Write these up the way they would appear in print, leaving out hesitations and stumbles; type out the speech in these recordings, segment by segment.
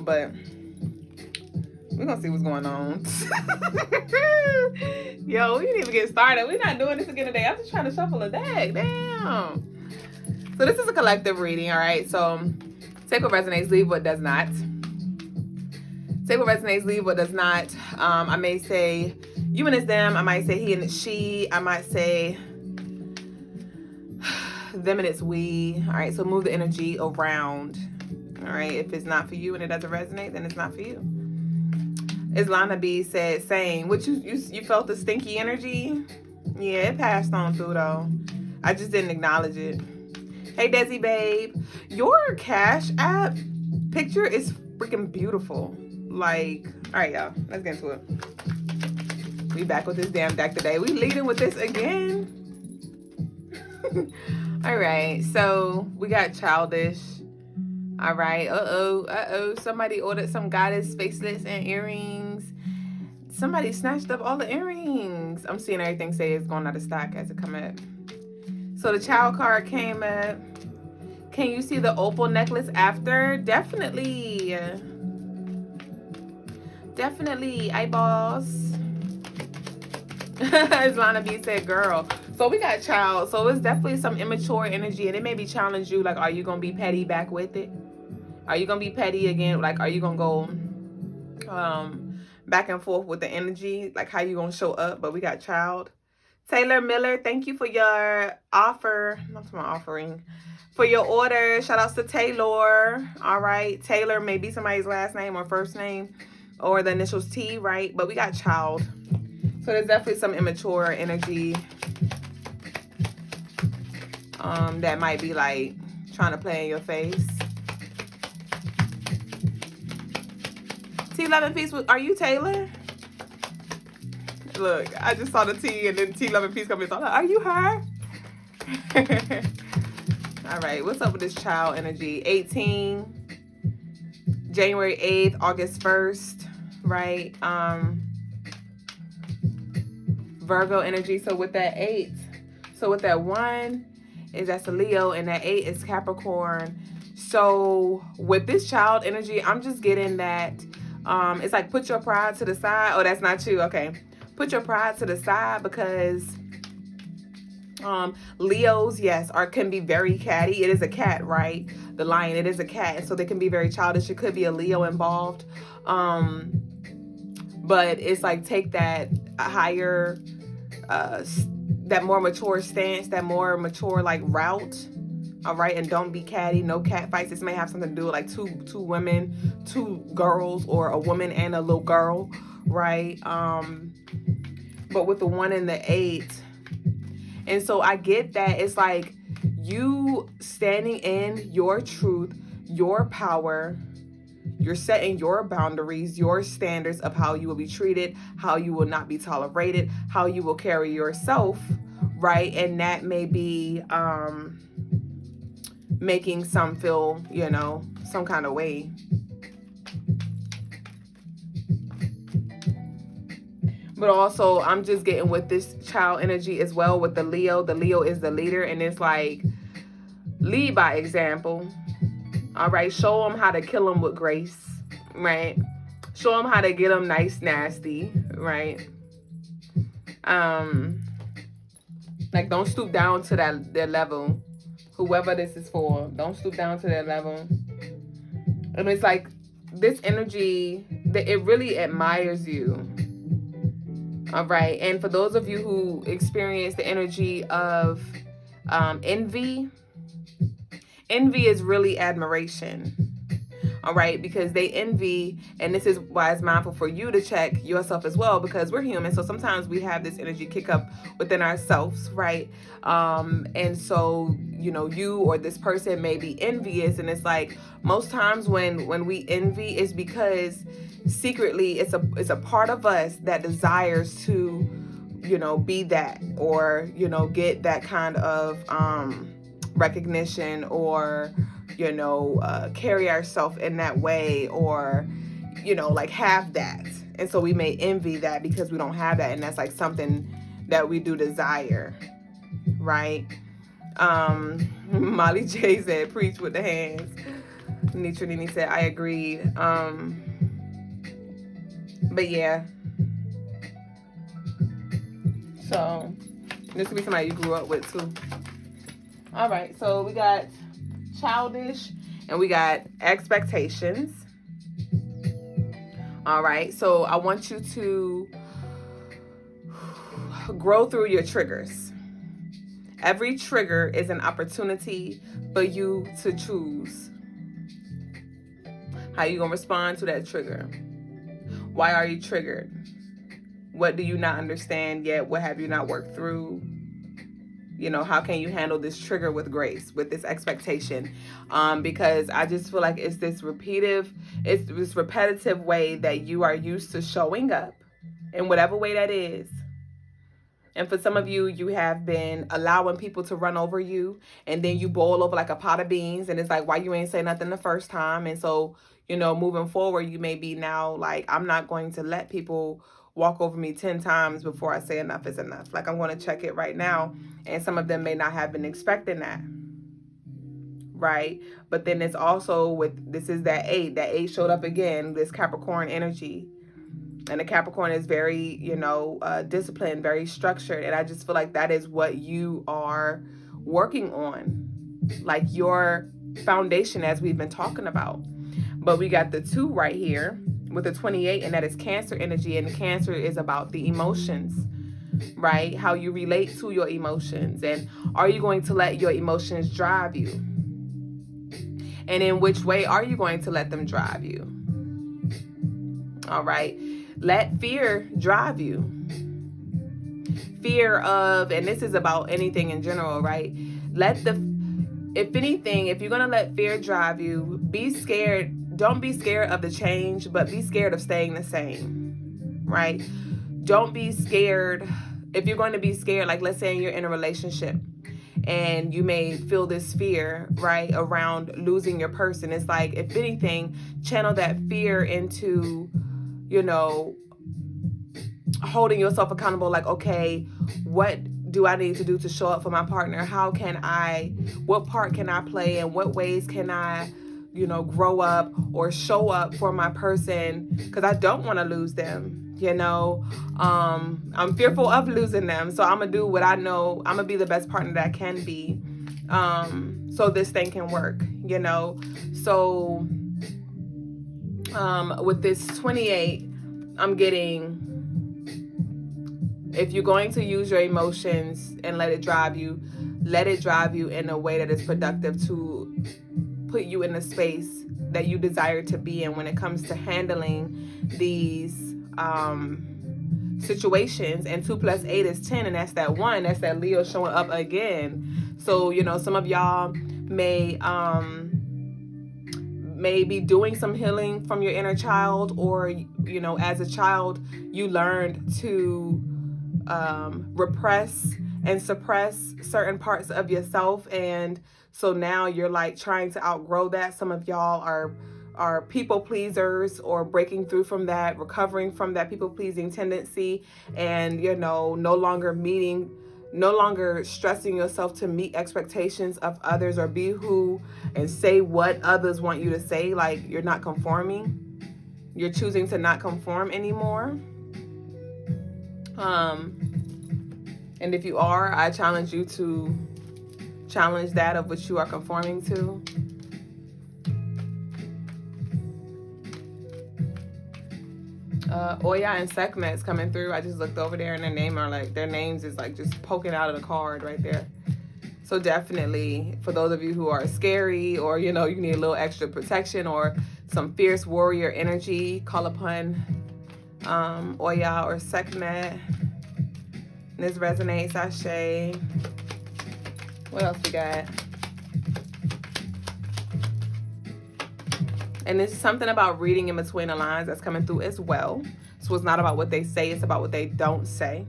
but we're gonna see what's going on. Yo, we didn't even get started. We're not doing this again today. I'm just trying to shuffle a deck. Damn. So this is a collective reading, all right? So take what resonates, leave what does not. Take what resonates, leave what does not. I may say you and it's them. I might say he and it's she. I might say them and it's we. All right, so move the energy around. All right, if it's not for you and it doesn't resonate, then it's not for you. Islana B said, same. What you felt the stinky energy? Yeah, it passed on through though. I just didn't acknowledge it. Hey Desi babe, your Cash App picture is freaking beautiful. Like, all right, y'all, let's get into it. We back with this damn deck today. We leading with this again. All right, so we got childish. All right, somebody ordered some goddess facelets and earrings. Somebody snatched up all the earrings. I'm seeing everything say it's going out of stock as it come up. So the child card came up. Can you see the opal necklace after? Definitely. Definitely, eyeballs. As Lana B said, girl. So we got child. So it's definitely some immature energy. And it may be challenge you. Like, are you going to be petty back with it? Are you going to be petty again? Like, are you going to go back and forth with the energy? Like, how you going to show up? But we got child. Taylor Miller, thank you for your offer. Not my offering. For your order. Shout outs to Taylor. All right. Taylor may be somebody's last name or first name. Or the initials T, right? But we got child. So there's definitely some immature energy. That might be like trying to play in your face. T Love and Peace, are you Taylor? Look, I just saw the T and then T Love and Peace come in. So I'm like, are you her? All right, what's up with this child energy? 18, January 8th, August 1st, right? Virgo energy. So with that 8, so with that 1, that's a Leo, and that 8 is Capricorn. So with this child energy, I'm just getting that it's like put your pride to the side. Oh, that's not you. Okay. Put your pride to the side because Leos, yes, can be very catty. It is a cat, right? The lion, it is a cat. So they can be very childish. It could be a Leo involved. But it's like take that higher that more mature stance, that more mature like route, all right? And don't be catty, no cat fights. This may have something to do with like two women, 2 girls, or a woman and a little girl, right? But with the 1 and the 8, and so I get that it's like you standing in your truth, your power. You're setting your boundaries, your standards of how you will be treated, how you will not be tolerated, how you will carry yourself, right? And that may be making some feel, some kind of way. But also, I'm just getting with this child energy as well with the Leo. The Leo is the leader, and it's like, lead by example. All right, show them how to kill them with grace, right? Show them how to get them nice, nasty, right? Like, don't stoop down to their level. Whoever this is for, don't stoop down to their level. And it's like, this energy, it really admires you. All right, and for those of you who experience the energy of envy is really admiration. All right, because they envy, and this is why it's mindful for you to check yourself as well, because we're human. So sometimes we have this energy kick up within ourselves, right? And so, you or this person may be envious, and it's like most times when we envy is because secretly it's a part of us that desires to, be that, or, get that kind of recognition, or carry ourselves in that way, or like have that. And so we may envy that because we don't have that, and that's like something that we do desire, right? Molly J said preach with the hands. Nitrinini said, I agree. But yeah. So this could be somebody you grew up with too. All right, so we got childish and we got expectations. All right, so I want you to grow through your triggers. Every trigger is an opportunity for you to choose how you gonna respond to that trigger. Why are you triggered? What do you not understand yet? What have you not worked through? You know, how can you handle this trigger with grace, with this expectation? Because I just feel like it's this repetitive way that you are used to showing up in whatever way that is. And for some of you, you have been allowing people to run over you, and then you boil over like a pot of beans, and it's like, why you ain't say nothing the first time? And so, you know, moving forward, you may be now like, I'm not going to let people walk over me 10 times before I say enough is enough. Like, I'm going to check it right now. And some of them may not have been expecting that. Right? But then it's also with, this is that 8. That 8 showed up again, this Capricorn energy. And the Capricorn is very, you know, disciplined, very structured. And I just feel like that is what you are working on. Like your foundation, as we've been talking about. But we got the 2 right here with the 28, and that is Cancer energy. And Cancer is about the emotions, right? How you relate to your emotions. And are you going to let your emotions drive you? And in which way are you going to let them drive you? All right. Let fear drive you. Fear of, and this is about anything in general, right? If anything, if you're going to let fear drive you, be scared. Don't be scared of the change, but be scared of staying the same, right? Don't be scared. If you're going to be scared, like let's say you're in a relationship and you may feel this fear, right, around losing your person. It's like, if anything, channel that fear into, you know, holding yourself accountable. Like, okay, what do I need to do to show up for my partner? What part can I play, and what ways can I, you know, grow up or show up for my person? Because I don't want to lose them, you know. I'm fearful of losing them. So I'm going to do what I know. I'm going to be the best partner that I can be. So this thing can work, you know. So with this 28, I'm getting, if you're going to use your emotions and let it drive you in a way that is productive to put you in a space that you desire to be in when it comes to handling these situations. And 2 + 8 is 10, and that's that 1. That's that Leo showing up again. So, you know, some of y'all may be doing some healing from your inner child, or, you know, as a child, you learned to repress and suppress certain parts of yourself, and so now you're like trying to outgrow that. Some of y'all are people pleasers, or breaking through from that, recovering from that people pleasing tendency, and, you know, no longer stressing yourself to meet expectations of others or be who and say what others want you to say. Like, you're not conforming. You're choosing to not conform anymore. And if you are, I challenge you to challenge that of which you are conforming to. Oya and Sekhmet's coming through. I just looked over there, and their names is like just poking out of the card right there. So definitely, for those of you who are scary, or, you know, you need a little extra protection or some fierce warrior energy, call upon Oya or Sekhmet. This resonates, Ashe. What else we got? And there's something about reading in between the lines that's coming through as well. So it's not about what they say, it's about what they don't say.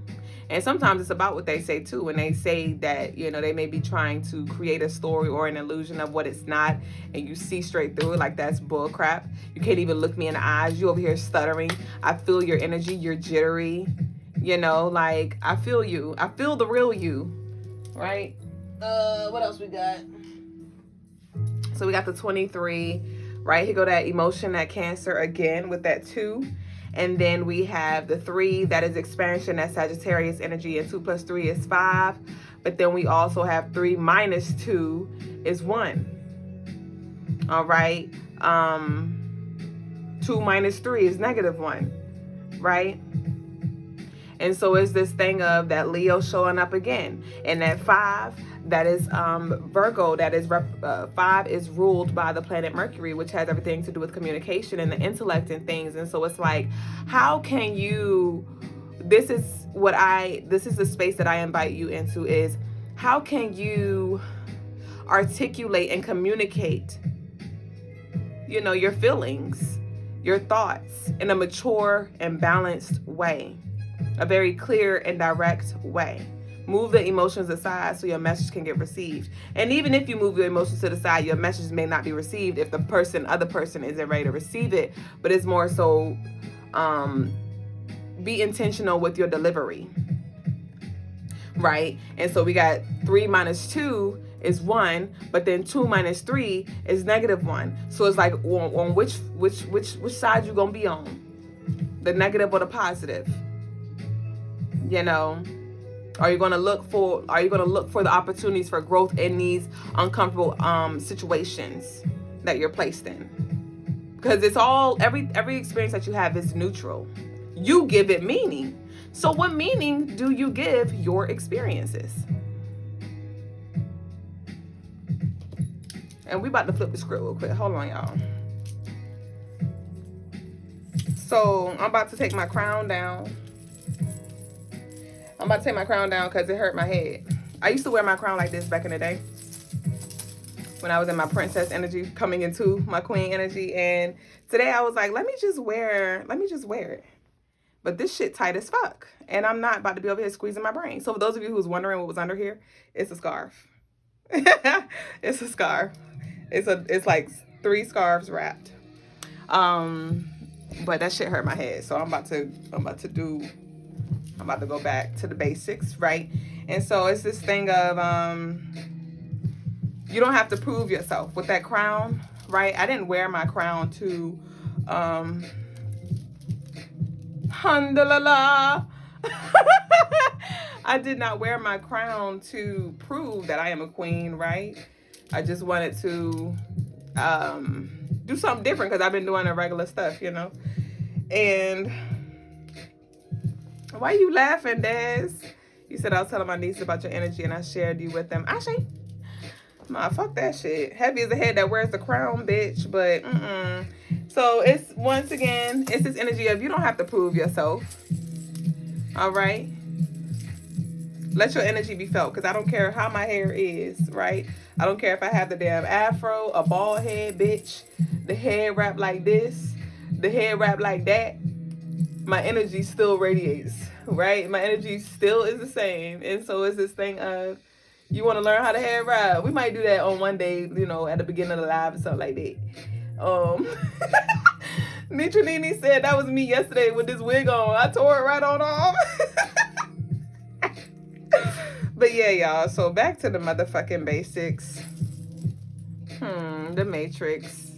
And sometimes it's about what they say too. When they say that, you know, they may be trying to create a story or an illusion of what it's not, and you see straight through it, like, that's bull crap. You can't even look me in the eyes. You over here stuttering. I feel your energy. You're jittery. You know, like, I feel you. I feel the real you, right? What else we got? So we got the 23. right? Here go that emotion, that Cancer again with that 2. And then we have the 3, that is expansion, that Sagittarius energy, and 2 plus 3 is 5. But then we also have 3 minus 2 is 1. All right. 2 minus 3 is -1, right? And so it's this thing of that Leo showing up again. And that 5, that is Virgo, that is 5 is ruled by the planet Mercury, which has everything to do with communication and the intellect and things. And so it's like, how can you, this is the space that I invite you into, is how can you articulate and communicate, you know, your feelings, your thoughts in a mature and balanced way, a very clear and direct way. Move the emotions aside so your message can get received. And even if you move your emotions to the side, your message may not be received if the other person isn't ready to receive it. But it's more so, be intentional with your delivery, right? And so we got 3 minus 2 is 1, but then 2 minus 3 is -1. So it's like, on which side you gonna be on? The negative or the positive? You know, are you gonna look for the opportunities for growth in these uncomfortable situations that you're placed in? Because it's all, every experience that you have is neutral. You give it meaning. So what meaning do you give your experiences? And we about to flip the script real quick. Hold on, y'all. So I'm about to take my crown down. I'm about to take my crown down because it hurt my head. I used to wear my crown like this back in the day, when I was in my princess energy, coming into my queen energy. And today I was like, let me just wear it. But this shit tight as fuck. And I'm not about to be over here squeezing my brain. So for those of you who's wondering what was under here, it's a scarf. It's a scarf. It's like 3 scarves wrapped. But that shit hurt my head. So I'm about to go back to the basics, right? And so it's this thing of you don't have to prove yourself with that crown, right? I didn't wear my crown to Handalala. I did not wear my crown to prove that I am a queen, right? I just wanted to do something different because I've been doing the regular stuff, you know. And why you laughing, Des? You said I was telling my niece about your energy and I shared you with them. Actually, nah, fuck that shit. Heavy is the head that wears the crown, bitch. But so it's, once again, it's this energy of you don't have to prove yourself. All right. Let your energy be felt, because I don't care how my hair is, right? I don't care if I have the damn afro, a bald head, bitch, the hair wrapped like this, the hair wrapped like that. My energy still radiates, right? My energy still is the same. And so it's this thing of, you want to learn how to hair wrap? We might do that on one day, you know, at the beginning of the live or something like that. Nitranini said that was me yesterday with this wig on. I tore it right on off. But yeah, y'all. So back to the motherfucking basics. The Matrix.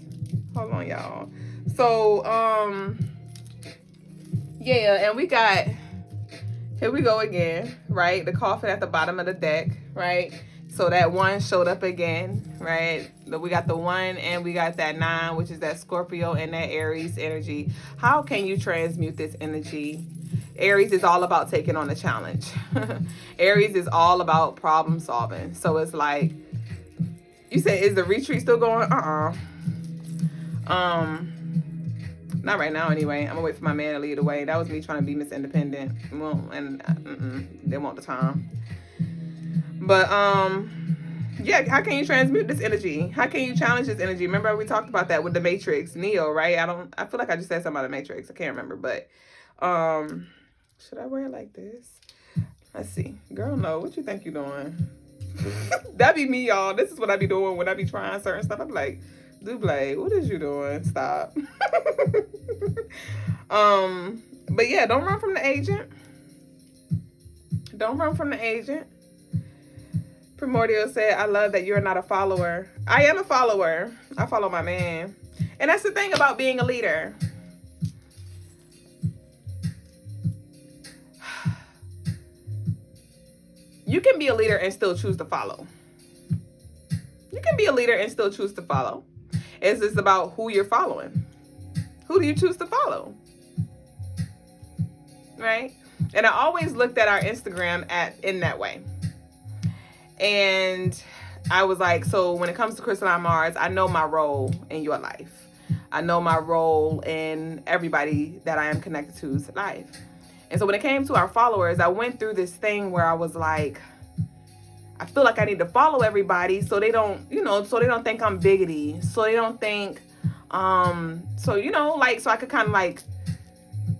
Hold on, y'all. So, yeah, and we got, here we go again, right? The coffin at the bottom of the deck, right? So that 1 showed up again, right? We got the 1 and we got that 9, which is that Scorpio and that Aries energy. How can you transmute this energy? Aries is all about taking on a challenge. Aries is all about problem solving. So it's like, you say, is the retreat still going? Not right now anyway. I'm gonna wait for my man to lead the way. That was me trying to be Miss Independent. Well, and they want the time. But yeah, how can you transmute this energy? How can you challenge this energy? Remember we talked about that with the Matrix, Neo, right? I feel like I just said something about the Matrix. I can't remember, but should I wear it like this? Let's see. Girl, no. What you think you doing? That be me, y'all. This is what I be doing when I be trying certain stuff. I'm like, Duüblè, what is you doing? Stop. But yeah, don't run from the agent. Don't run from the agent. Primordial said, I love that you're not a follower. I am a follower. I follow my man. And that's the thing about being a leader. You can be a leader and still choose to follow. You can be a leader and still choose to follow. It's just about who you're following. Who do you choose to follow? Right? And I always looked at our Instagram in that way. And I was like, so when it comes to Crystaline Mars, I know my role in your life. I know my role in everybody that I am connected to's life. And so when it came to our followers, I went through this thing where I was like, I feel like I need to follow everybody so they don't, so they don't think I'm biggity. So they don't think, so I could kind of like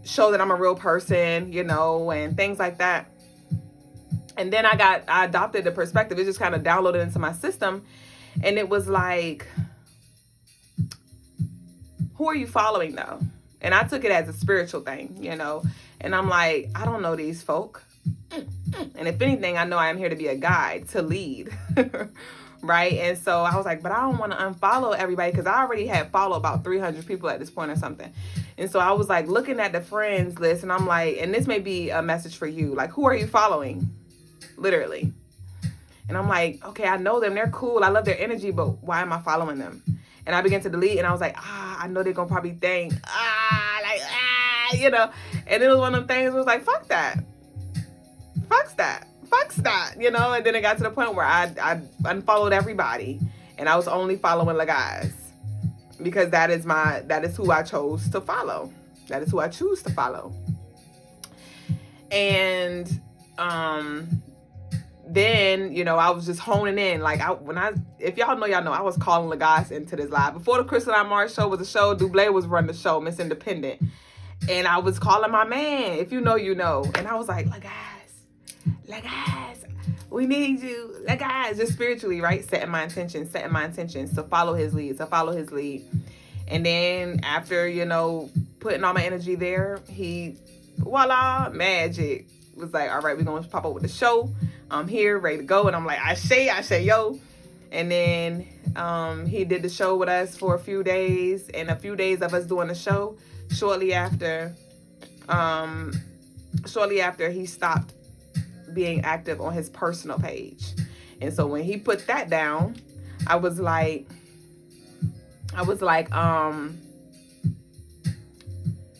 show that I'm a real person, and things like that. And then I adopted the perspective. It just kind of downloaded into my system. And it was like, who are you following though? And I took it as a spiritual thing, and I'm like, I don't know these folk. And if anything, I know I am here to be a guide, to lead. Right? And so I was like, but I don't want to unfollow everybody because I already had followed about 300 people at this point or something. And so I was like looking at the friends list, and I'm like, and this may be a message for you. Like, who are you following? Literally. And I'm like, okay, I know them. They're cool. I love their energy, but why am I following them? And I began to delete, and I was like, I know they're going to probably think, And it was one of them things where it was like, fuck that. Fuck that. And then it got to the point where I unfollowed everybody, and I was only following Logas because that is who I chose to follow. That is who I choose to follow. And then I was just honing in. Like if y'all know, I was calling Logas into this live before the Crystaline Mars show was a show. Duüblè was running the show, Miss Independent, and I was calling my man. If you know, you know. And I was like, Logas, we need you. Logas, just spiritually, right? Setting my intentions to follow his lead. And then after, putting all my energy there, he, voila, magic. Was like, all right, we're going to pop up with the show. I'm here, ready to go. And I'm like, I say, yo. And then he did the show with us for a few days. And a few days of us doing the show, shortly after he stopped being active on his personal page. And so when he put that down, I was like,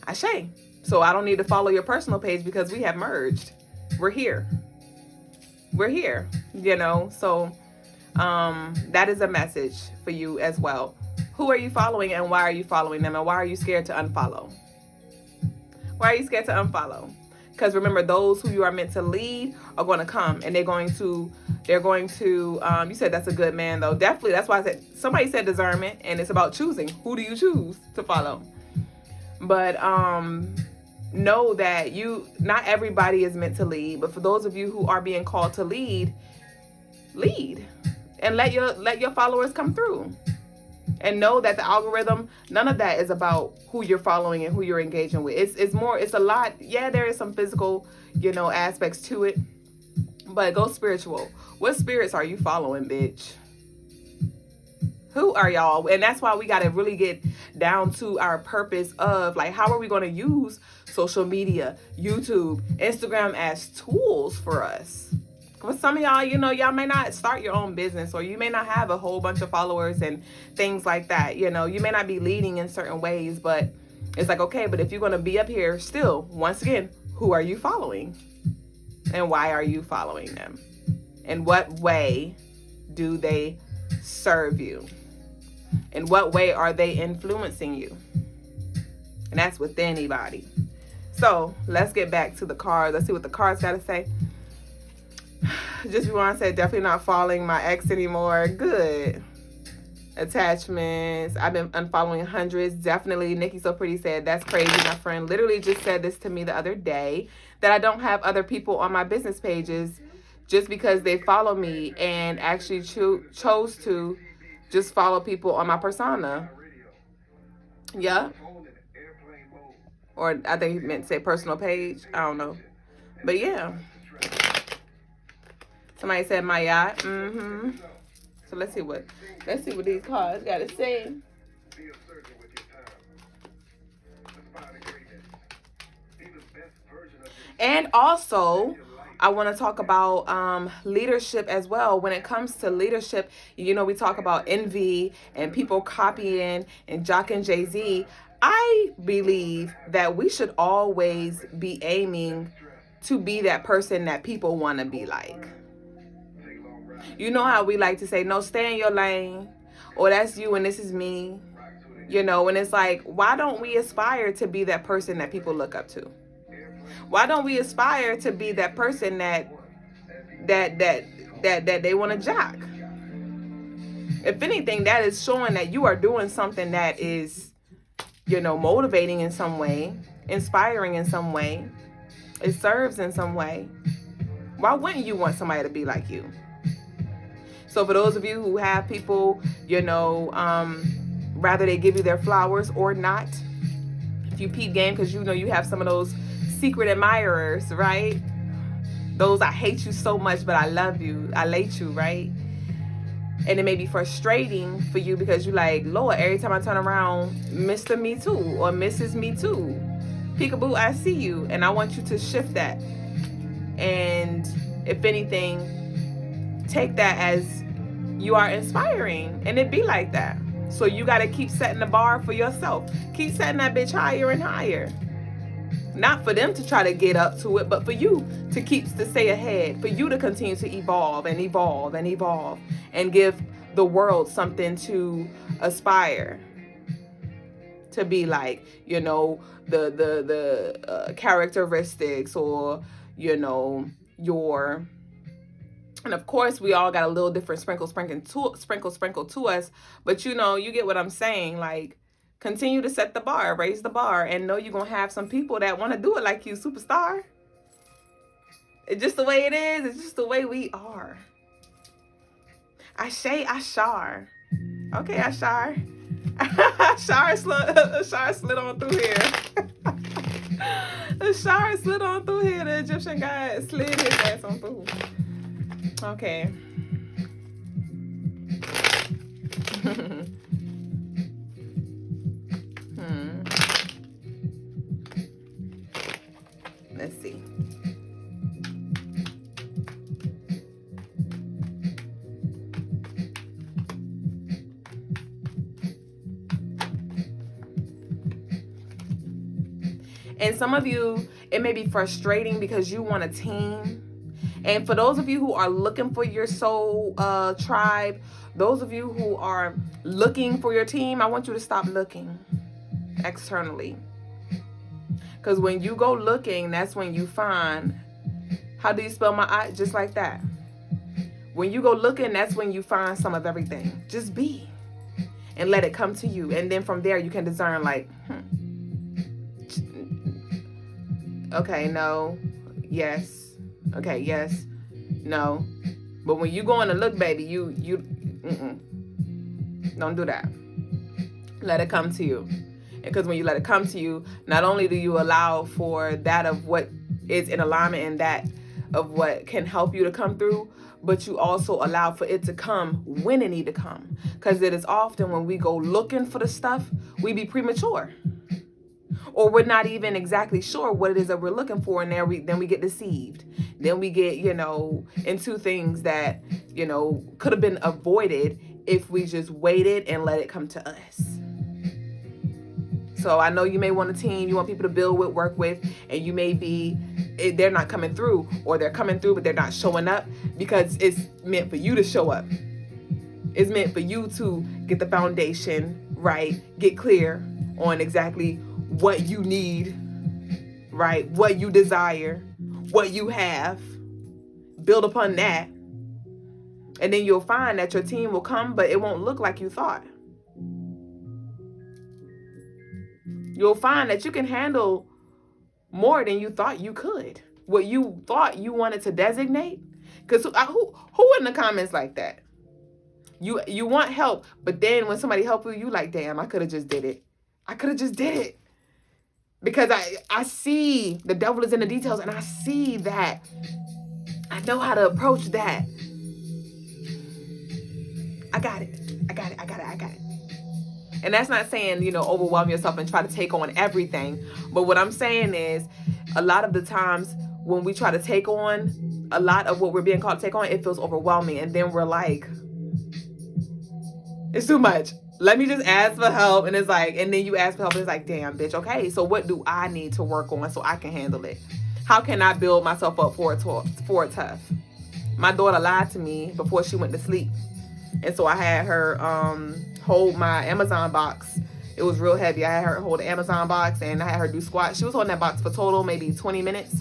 Ashe. So I don't need to follow your personal page because we have merged. We're here. So that is a message for you as well. Who are you following, and why are you following them, and why are you scared to unfollow? Because remember, those who you are meant to lead are going to come, and they're going to, you said that's a good man though. Definitely. That's why I said, somebody said discernment, and it's about choosing. Who do you choose to follow? But, know that not everybody is meant to lead, but for those of you who are being called to lead, and let your followers come through. And know that the algorithm, none of that is about who you're following and who you're engaging with. It's a lot. Yeah, there is some physical, aspects to it, but go spiritual. What spirits are you following, bitch? Who are y'all? And that's why we got to really get down to our purpose of, like, how are we going to use social media, YouTube, Instagram as tools for us? With some of y'all, y'all may not start your own business, or you may not have a whole bunch of followers and things like that. You may not be leading in certain ways, but it's like, okay, but if you're going to be up here still, once again, who are you following? And why are you following them? In what way do they serve you? In what way are they influencing you? And that's with anybody. So let's get back to the cards. Let's see what the cards got to say. Just want to say, definitely not following my ex anymore. Good. Attachments. I've been unfollowing hundreds. Definitely. Nikki So Pretty said, that's crazy. My friend literally just said this to me the other day, that I don't have other people on my business pages just because they follow me, and actually chose to just follow people on my persona. Yeah. Or I think he meant to say personal page. I don't know. But yeah. Somebody said my yacht. So let's see what these cards got to say. And also, I want to talk about leadership as well. When it comes to leadership, you know, we talk about envy and people copying and jocking Jay-Z. I believe that we should always be aiming to be that person that people want to be like. You know how we like to say, no, stay in your lane, or that's you and this is me. You know, and it's like, why don't we aspire to be that person that people look up to? Why don't we aspire to be that person that they want to jock? If anything, that is showing that you are doing something that is, you know, motivating in some way, inspiring in some way, it serves in some way. Why wouldn't you want somebody to be like you? So for those of you who have people, you know, rather they give you their flowers or not, if you peep game, because you know you have some of those secret admirers, right? Those, I hate you so much, but I love you. I late you, right? And it may be frustrating for you because you're like, Lord, every time I turn around, Mr. Me Too or Mrs. Me Too, peekaboo, I see you. And I want you to shift that. And if anything, take that as you are inspiring, and it be like that. So you got to keep setting the bar for yourself. Keep setting that bitch higher and higher. Not for them to try to get up to it, but for you to stay ahead, for you to continue to evolve and evolve and evolve and give the world something to aspire to be like, you know, the characteristics, or, you know, your, and of course we all got a little different sprinkle to us, but you know, you get what I'm saying. Like, continue to set the bar, raise the bar, and know you're going to have some people that want to do it like you, superstar. It's just the way it is. It's just the way we are. Ashar. Okay, Ashar. Ashar slid on through here. Ashar slid on through here. The Egyptian guy slid his ass on through. Okay. Let's see. And some of you, it may be frustrating because you want a team. And for those of you who are looking for your soul tribe, those of you who are looking for your team, I want you to stop looking externally. Because when you go looking, that's when you find, how do you spell my I? Just like that. When you go looking, that's when you find some of everything. Just be. And let it come to you. And then from there, you can discern like, okay, no, yes, okay, yes, no. But when you go in to look, baby, you don't do that. Let it come to you. Because when you let it come to you, not only do you allow for that of what is in alignment and that of what can help you to come through, but you also allow for it to come when it need to come. Because it is often when we go looking for the stuff, we be premature. Or we're not even exactly sure what it is that we're looking for, and then we get deceived. Then we get, you know, into things that, you know, could have been avoided if we just waited and let it come to us. So I know you may want a team, you want people to build with, work with, and you may be, they're not coming through, or they're coming through but they're not showing up because it's meant for you to show up. It's meant for you to get the foundation right, get clear on exactly what you need, right? What you desire, what you have. Build upon that. And then you'll find that your team will come, but it won't look like you thought. You'll find that you can handle more than you thought you could. What you thought you wanted to designate. Because who in the comments like that? You want help, but then when somebody help you like, damn, I could have just did it. I could have just did it. Because I see the devil is in the details, and I see that. I know how to approach that. I got it. And that's not saying, you know, overwhelm yourself and try to take on everything. But what I'm saying is, a lot of the times when we try to take on a lot of what we're being called to take on, it feels overwhelming. And then we're like, it's too much. Let me just ask for help. And it's like, and then you ask for help and it's like, damn, bitch, okay, so what do I need to work on so I can handle it? How can I build myself up for a tough? My daughter lied to me before she went to sleep. And so I had her hold my Amazon box. It was real heavy. I had her hold the Amazon box and I had her do squats. She was holding that box for total maybe 20 minutes.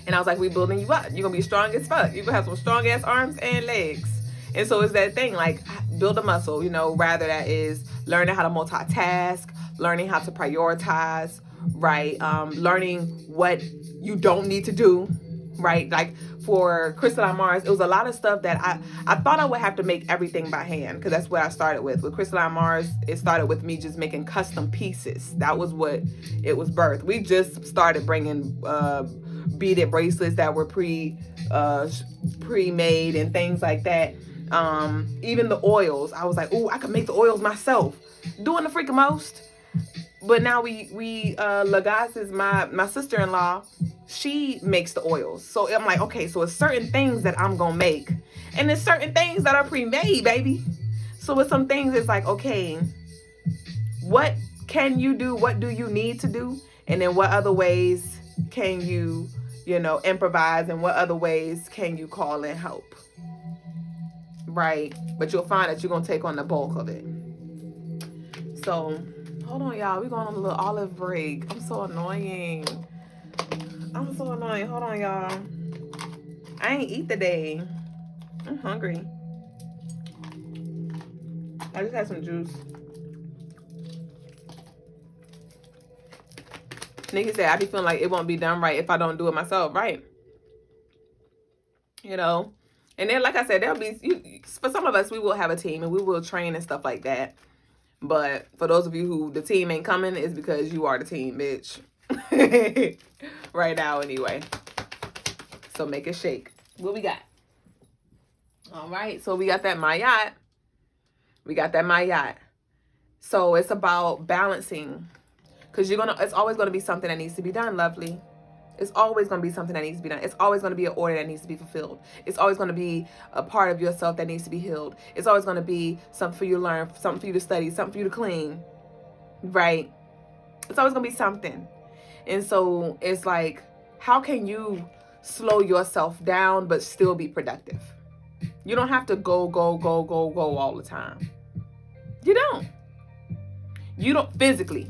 And I was like, we building you up. You're going to be strong as fuck. You're going to have some strong ass arms and legs. And so it's that thing, like, build a muscle, you know, rather that is learning how to multitask, learning how to prioritize, right? Learning what you don't need to do, right? Like for Crystaline Mars, it was a lot of stuff that I thought I would have to make everything by hand, because that's what I started with. With Crystaline Mars, it started with me just making custom pieces. That was what it was birthed. We just started bringing beaded bracelets that were pre-made and things like that. Even the oils, I was like, oh, I could make the oils myself, doing the freaking most. But now Logas is my sister-in-law. She makes the oils. So I'm like, okay, so it's certain things that I'm gonna make, and there's certain things that are pre-made, baby. So with some things, it's like, okay, what can you do? What do you need to do? And then what other ways can you, you know, improvise, and what other ways can you call in help? Right? But you'll find that you're gonna take on the bulk of it. So hold on, y'all. We're going on a little olive break. I'm so annoying. Hold on, y'all. I ain't eat today. I'm hungry. I just had some juice. Nikki said, I be feeling like it won't be done right if I don't do it myself, right? You know? And then, like I said, there'll be, for some of us, we will have a team and we will train and stuff like that. But for those of you who the team ain't coming, it's because you are the team, bitch. Right now, anyway. So make it shake. What we got? All right. So we got that Mayat. So it's about balancing. Because it's always going to be something that needs to be done, lovely. It's always going to be something that needs to be done. It's always going to be an order that needs to be fulfilled. It's always going to be a part of yourself that needs to be healed. It's always going to be something for you to learn, something for you to study, something for you to clean, right? It's always going to be something. And so it's like, how can you slow yourself down but still be productive? You don't have to go all the time. You don't. You don't physically.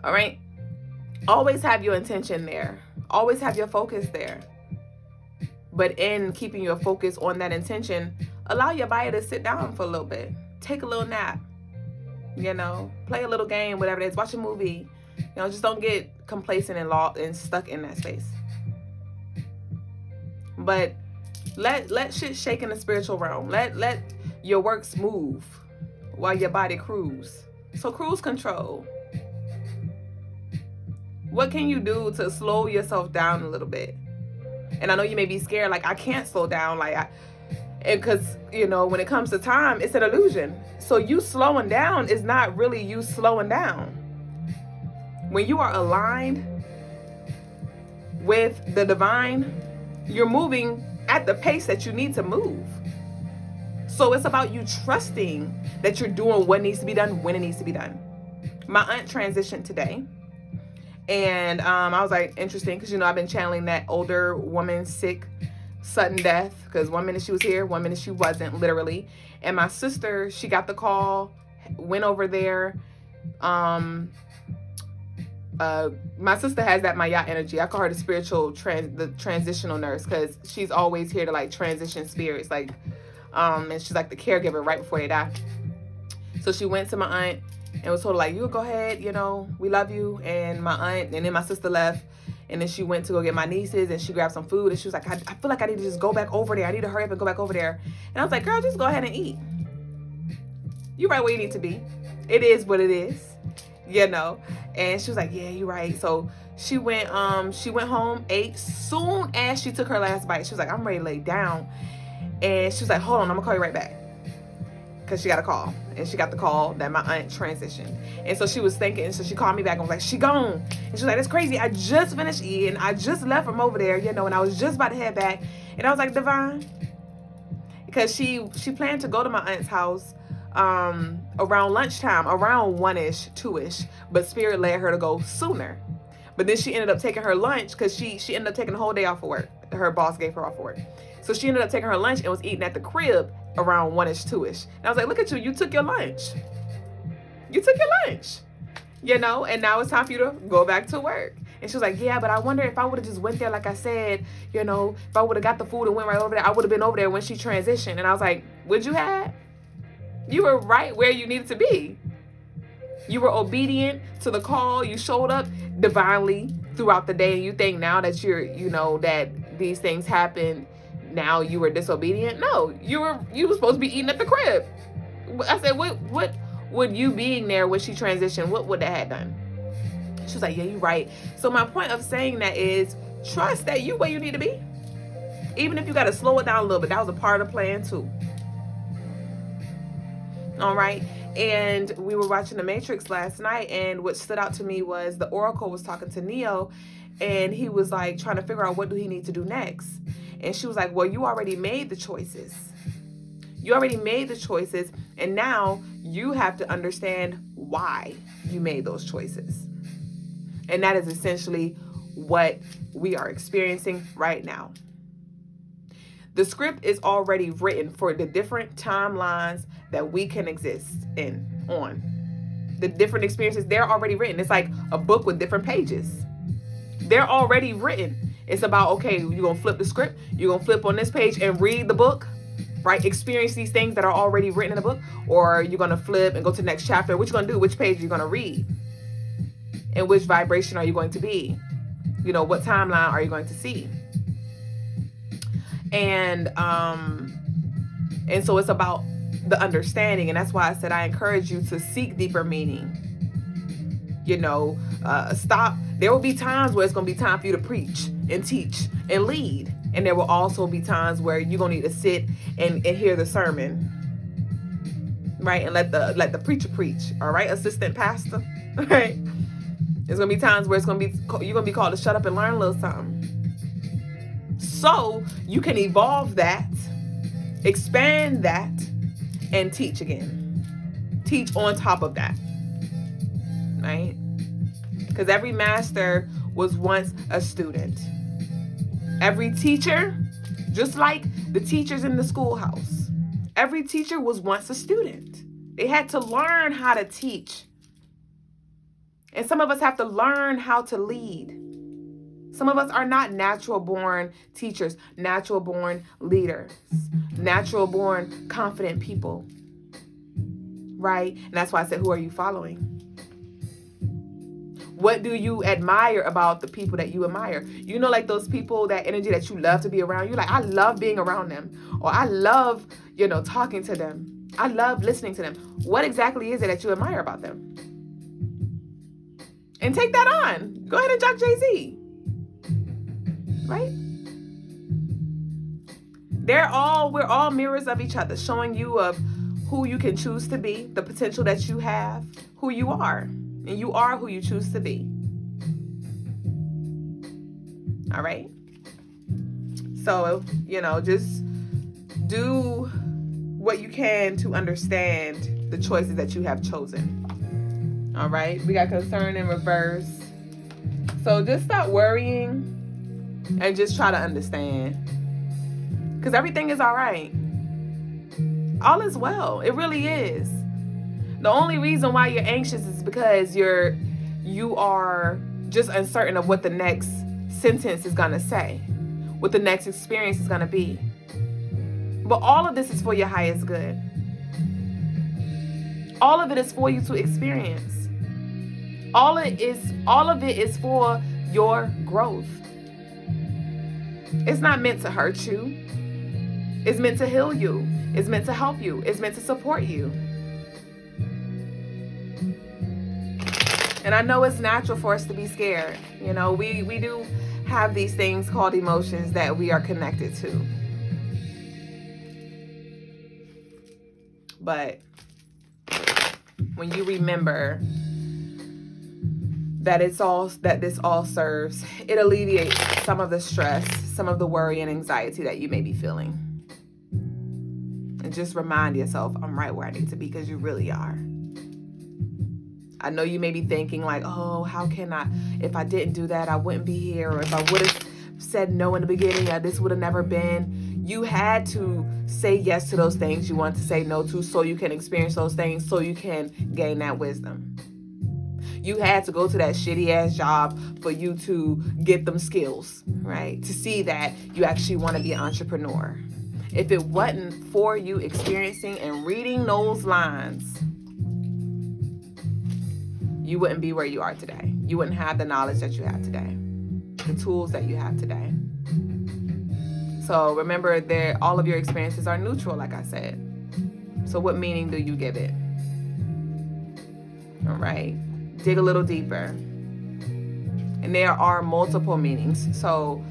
All right? Always have your intention there. Always have your focus there. But in keeping your focus on that intention, allow your body to sit down for a little bit. Take a little nap. You know, play a little game, whatever it is. Watch a movie. You know, just don't get complacent and stuck in that space. But let shit shake in the spiritual realm. Let your works move while your body cruise. So cruise control. What can you do to slow yourself down a little bit? And I know you may be scared, like, I can't slow down, because, you know, when it comes to time, it's an illusion. So you slowing down is not really you slowing down. When you are aligned with the divine, you're moving at the pace that you need to move. So it's about you trusting that you're doing what needs to be done when it needs to be done. My aunt transitioned today. And I was like, interesting, because, you know, I've been channeling that older woman, sick, sudden death, because 1 minute she was here, 1 minute she wasn't, literally. And my sister, she got the call, went over there. My sister has that Maya energy. I call her the spiritual, the transitional nurse, because she's always here to, like, transition spirits, like, and she's like the caregiver right before they die. So she went to my aunt and was told, like, you go ahead, you know, we love you. And my aunt, and then my sister left. And then she went to go get my nieces and she grabbed some food. And she was like, I feel like I need to just go back over there. I need to hurry up and go back over there. And I was like, girl, just go ahead and eat. You're right where you need to be. It is what it is, you know. And she was like, yeah, you're right. So she went home, ate. Soon as she took her last bite, she was like, I'm ready to lay down. And she was like, hold on, I'm gonna call you right back. because she got a call, and she got the call that my aunt transitioned. And so she was thinking, and so she called me back and was like, she gone. And she was like, that's crazy. I just finished eating. I just left from over there, you know, and I was just about to head back. And I was like, Divine, because she planned to go to my aunt's house around lunchtime, around 1-ish, 2-ish, but Spirit led her to go sooner. But then she ended up taking her lunch because she ended up taking the whole day off of work. Her boss gave her off of work. So she ended up taking her lunch and was eating at the crib around 1-ish, 2-ish. And I was like, look at you. You took your lunch. You took your lunch. You know, and now it's time for you to go back to work. And she was like, yeah, but I wonder if I would have just went there, like I said, you know, if I would have got the food and went right over there, I would have been over there when she transitioned. And I was like, would you have? You were right where you needed to be. You were obedient to the call. You showed up divinely throughout the day. And you think now that you're, you know, that these things happen, now you were disobedient? No, you were supposed to be eating at the crib. I said, what would you being there when she transitioned, what would that have done? She was like, yeah, you're right. So my point of saying that is trust that you where you need to be. Even if you got to slow it down a little bit, that was a part of the plan too. All right. And we were watching The Matrix last night, and what stood out to me was the Oracle was talking to Neo, and he was like trying to figure out what do he need to do next. And she was like, well, you already made the choices. You already made the choices, and now you have to understand why you made those choices. And that is essentially what we are experiencing right now. The script is already written for the different timelines that we can exist on. The different experiences, they're already written. It's like a book with different pages. They're already written. It's about, okay, you're going to flip the script. You're going to flip on this page and read the book, right? Experience these things that are already written in the book. Or you're going to flip and go to the next chapter. What you're going to do, which page you're going to read. And which vibration are you going to be? You know, what timeline are you going to see? And so it's about the understanding. And that's why I said I encourage you to seek deeper meaning. You know, stop. There will be times where it's going to be time for you to preach and teach and lead. And there will also be times where you're going to need to sit and hear the sermon. Right? And let the preacher preach. All right? Assistant pastor. Right? There's going to be times where you're going to be called to shut up and learn a little something. So you can evolve that, expand that, and teach again. Teach on top of that. Right? Because every master was once a student. Every teacher, just like the teachers in the schoolhouse, every teacher was once a student. They had to learn how to teach. And some of us have to learn how to lead. Some of us are not natural born teachers, natural born leaders, natural born confident people. Right? And that's why I said, who are you following? What do you admire about the people that you admire? You know, like those people, that energy that you love to be around. You're like, I love being around them. Or I love, you know, talking to them. I love listening to them. What exactly is it that you admire about them? And take that on. Go ahead and jock Jay-Z. Right? We're all mirrors of each other, showing you of who you can choose to be, the potential that you have, who you are. And you are who you choose to be. All right? So, you know, just do what you can to understand the choices that you have chosen. All right? We got concern in reverse. So just stop worrying and just try to understand. Because everything is all right. All is well. It really is. The only reason why you're anxious is because you are just uncertain of what the next sentence is going to say, what the next experience is going to be. But all of this is for your highest good. All of it is for you to experience. All of it is for your growth. It's not meant to hurt you. It's meant to heal you. It's meant to help you. It's meant to support you. And I know it's natural for us to be scared. You know, we do have these things called emotions that we are connected to. But when you remember that this all serves, it alleviates some of the stress, some of the worry and anxiety that you may be feeling. And just remind yourself, I'm right where I need to be, because you really are. I know you may be thinking like, oh, how can I, if I didn't do that, I wouldn't be here. Or if I would have said no in the beginning, this would have never been. You had to say yes to those things you want to say no to, so you can experience those things, so you can gain that wisdom. You had to go to that shitty ass job for you to get them skills, right? To see that you actually want to be an entrepreneur. If it wasn't for you experiencing and reading those lines, you wouldn't be where you are today. You wouldn't have the knowledge that you have today, the tools that you have today. So remember that all of your experiences are neutral, like I said. So what meaning do you give it? All right. Dig a little deeper. And there are multiple meanings. So,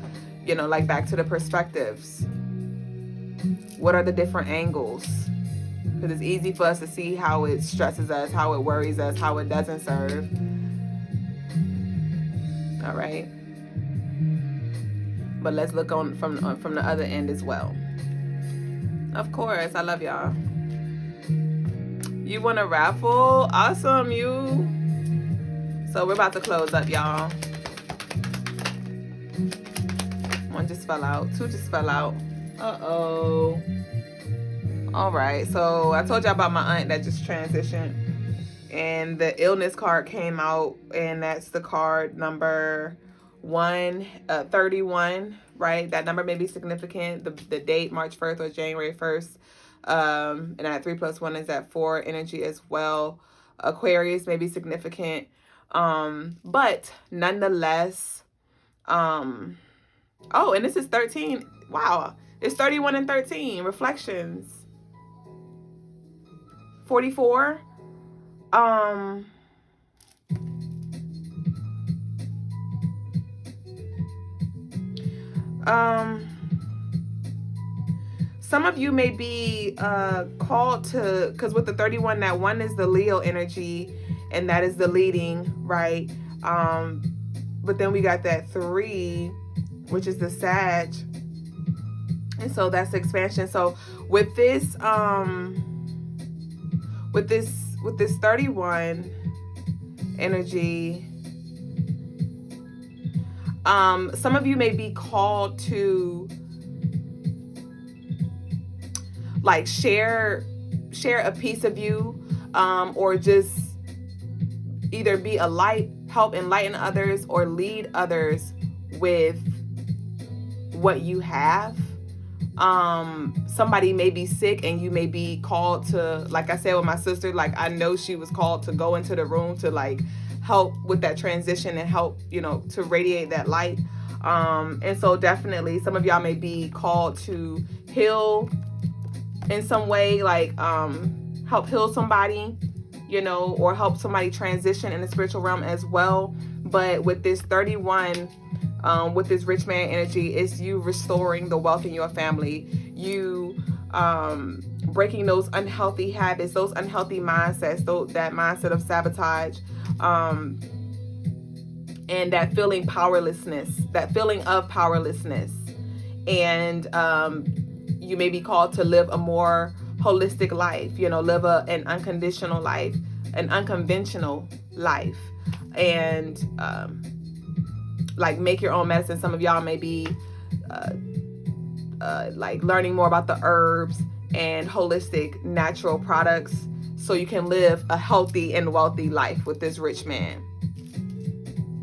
like back to the perspectives. What are the different angles? Because it's easy for us to see how it stresses us, how it worries us, how it doesn't serve. All right. But let's look on from the other end as well. Of course, I love y'all. You want a raffle? Awesome, you. So we're about to close up, y'all. One just fell out. Two just fell out. Uh-oh. All right. So I told y'all about my aunt that just transitioned. And the illness card came out. And that's the card number 31, right? That number may be significant. The date, March 1st or January 1st. And that 3 + 1 is that 4 energy as well. Aquarius may be significant. But nonetheless, and this is 13. Wow. It's 31 and 13 reflections. 44. Some of you may be called to, because with the 31, that 1 is the Leo energy, and that is the leading, right? But then we got that 3, which is the Sag, and so that's the expansion. So with this 31 energy, some of you may be called to like share a piece of you, or just either be a light, help enlighten others, or lead others with what you have. Somebody may be sick and you may be called to, like I said with my sister, like I know she was called to go into the room to like help with that transition and help, to radiate that light. And so definitely some of y'all may be called to heal in some way, like help heal somebody, or help somebody transition in the spiritual realm as well. But with this 31, with this rich man energy, it's you restoring the wealth in your family, you breaking those unhealthy habits, those unhealthy mindsets, that mindset of sabotage, and that feeling of powerlessness. And you may be called to live a more holistic life, live an unconditional life, an unconventional life, and like make your own medicine. Some of y'all may be like learning more about the herbs and holistic natural products so you can live a healthy and wealthy life with this rich man,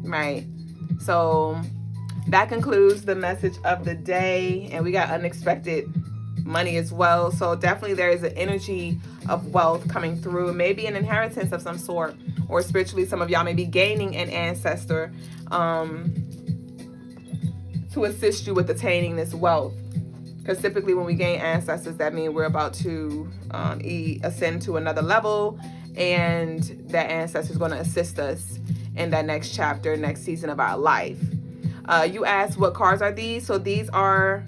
right? So that concludes the message of the day, and we got unexpected money as well. So definitely there is an energy of wealth coming through, maybe an inheritance of some sort, or spiritually some of y'all may be gaining an ancestor to assist you with attaining this wealth. Because typically when we gain ancestors, that means we're about to ascend to another level, and that ancestor is going to assist us in that next chapter, next season of our life. You asked what cards are these? So these are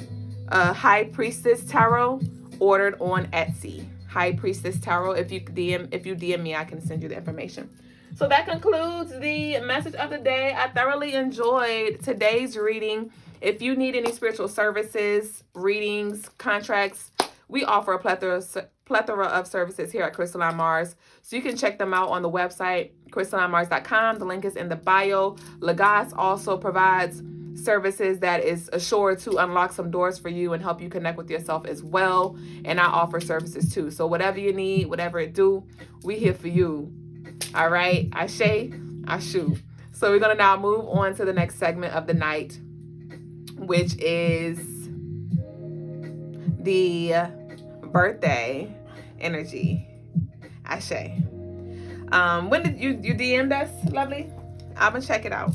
High Priestess Tarot, ordered on Etsy. High Priestess Tarot. If you DM me, I can send you the information. So that concludes the message of the day. I thoroughly enjoyed today's reading. If you need any spiritual services, readings, contracts, we offer a plethora of services here at Crystaline Mars. So you can check them out on the website, crystalinemars.com. The link is in the bio. Logas also provides services that is assured to unlock some doors for you and help you connect with yourself as well. And I offer services too. So whatever you need, whatever it do, we here for you. All right. Ashe, Ashu. So we're going to now move on to the next segment of the night, which is the birthday energy. Ashe. When did you DM'd us, lovely? I'm going to check it out.